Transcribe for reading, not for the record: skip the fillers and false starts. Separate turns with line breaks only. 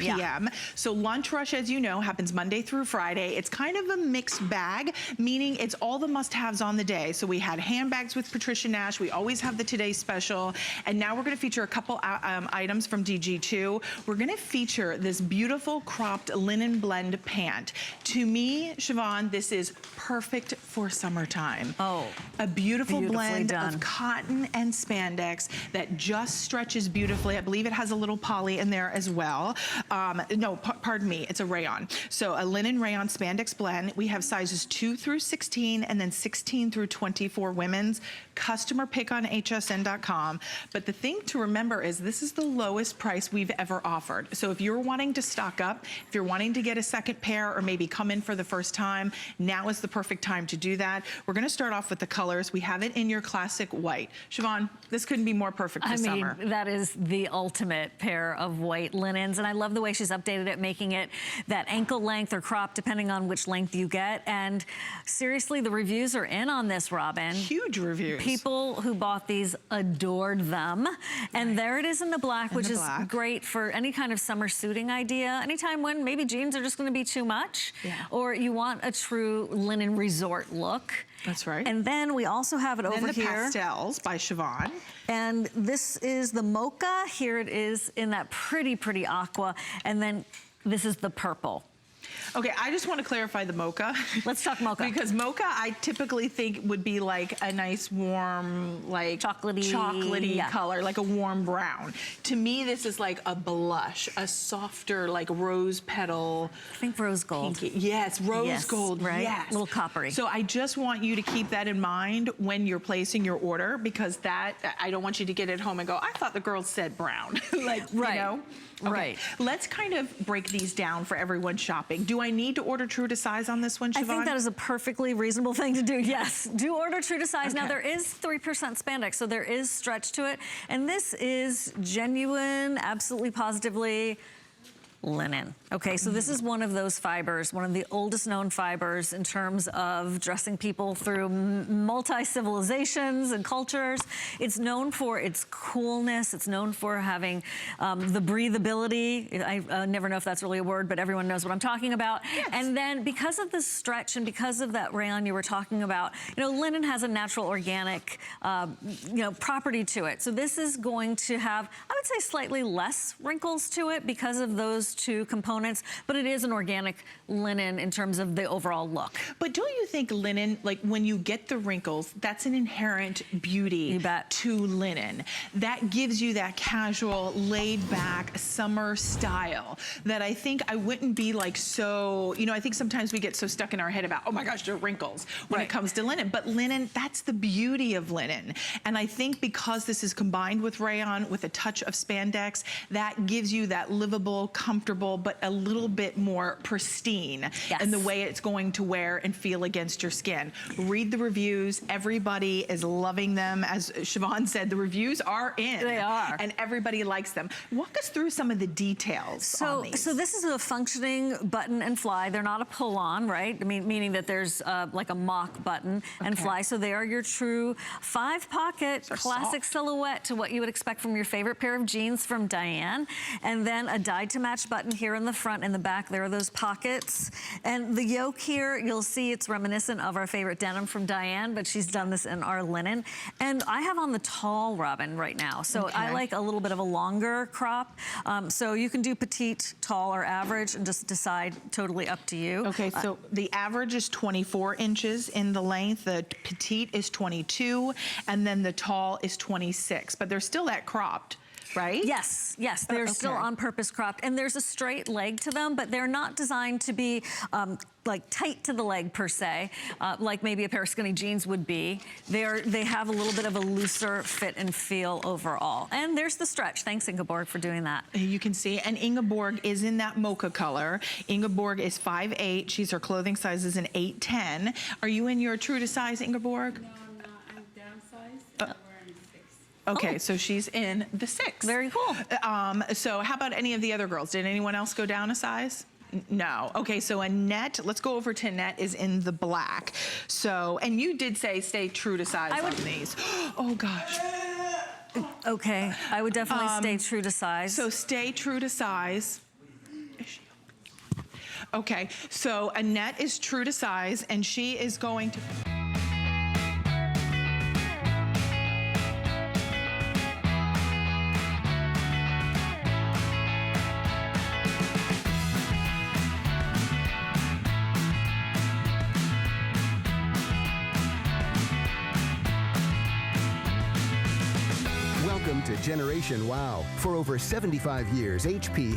p.m. So lunch rush, as you know, happens Monday through Friday. It's kind of a mixed bag, meaning it's all the must-haves on the day. So we had handbags with Patricia Nash. We always have the Today Special. And now we're gonna feature a couple items from DG2. We're gonna feature this beautiful cropped LinenBlend pant. To me, Siobhan, this is perfect for summertime.
Oh,
a beautiful blend
done.
of cotton and spandex that just stretches beautifully. I believe it has a little poly in there as well. No, pardon me, it's a rayon. So a linen rayon spandex blend. We have sizes 2 through 16 and then 16 through 24 women's. Customer pick on hsn.com. But the thing to remember is this is the lowest price we've ever offered. So if you're wanting to stock up, if you're wanting to get a second pair or maybe come in for the first time, now is the perfect time to do that. We're gonna start off with the colors. We have it in your classic white. Siobhan, this couldn't be more perfect for summer.
That is the ultimate pair of white linens. And I love the way she's updated it, making it that ankle length or crop, depending on which length you get. And seriously, the reviews are in on this, Robin.
Huge reviews.
People who bought these adored them. And there it is in the black, which is great for any kind of summer suiting idea. Anytime when maybe jeans are just gonna be too much, or you want a true linen resort look.
That's right.
And then we also have it over here.
And the pastels by Siobhan.
And this is the mocha. Here it is in that pretty, pretty aqua. And then this is the purple.
Okay, I just want to clarify the mocha.
Let's talk mocha.
Because mocha, I typically think would be like a nice warm, like chocolatey color, like a warm brown. To me, this is like a blush, a softer, like rose petal.
I think rose gold.
Pinky. Yes, rose gold,
right?
yes.
A little coppery.
So I just want you to keep that in mind when you're placing your order, because that, I don't want you to get it home and go, I thought the girls said brown. Like, you know? Okay.
Right.
Let's kind of break these down for everyone shopping. Do I need to order true to size on this one, Siobhan?
I think that is a perfectly reasonable thing to do, yes. Do order true to size. Now, there is 3% spandex, so there is stretch to it. And this is genuine, absolutely positively linen. Okay, so this is one of those fibers, one of the oldest known fibers in terms of dressing people through multi-civilizations and cultures. It's known for its coolness. It's known for having the breathability. I never know if that's really a word, but everyone knows what I'm talking about. Yes. And then because of the stretch and because of that rayon you were talking about, you know, linen has a natural organic, you know, property to it. So this is going to have, I would say, slightly less wrinkles to it because of those two components, but it is an organic linen in terms of the overall look.
But don't you think linen, like when you get the wrinkles, that's an inherent beauty to linen. That gives you that casual, laid back summer style that I think I wouldn't be like so, you know, I think sometimes we get so stuck in our head about, oh my gosh, there are wrinkles when it comes to linen. But linen, that's the beauty of linen. And I think because this is combined with rayon, with a touch of spandex, that gives you that livable, comfortable, but a little bit more pristine in the way it's going to wear and feel against your skin. Read the reviews. Everybody is loving them. As Siobhan said, the reviews are in.
They are.
And everybody likes them. Walk us through some of the details on these.
So this is a functioning button and fly. They're not a pull-on, right? I mean, meaning that there's like a mock button and fly. So they are your true 5-pocket classic silhouette to what you would expect from your favorite pair of jeans from Diane. And then a dyed-to-match button here in the front and the back. There are those pockets. And the yoke here, you'll see it's reminiscent of our favorite denim from Diane, but she's done this in our linen. And I have on the tall Robin right now. So I like a little bit of a longer crop. So you can do petite, tall, or average and just decide, totally up to you.
Okay, so the average is 24 inches in the length, the petite is 22, and then the tall is 26, but they're still that cropped. Right?
Yes, yes, they're still on purpose cropped, and there's a straight leg to them, but they're not designed to be like tight to the leg per se, like maybe a pair of skinny jeans would be. They have a little bit of a looser fit and feel overall. And there's the stretch. Thanks, Ingeborg, for doing that.
You can see, and Ingeborg is in that mocha color. Ingeborg is 5'8". Her clothing size is an 8'10". Are you in your true to size, Ingeborg?
No, I'm not. I'm downsized.
Okay, so she's in the 6.
Very cool.
So how about any of the other girls? Did anyone else go down a size? No. Okay, so Annette, let's go over to Annette, is in the black. So, and you did say stay true to size on these. Oh gosh.
Okay, I would definitely stay true to size.
So stay true to size. is she? Okay, so Annette is true to size, and she is going to...
Welcome to Generation Wow. For over 75 years, HP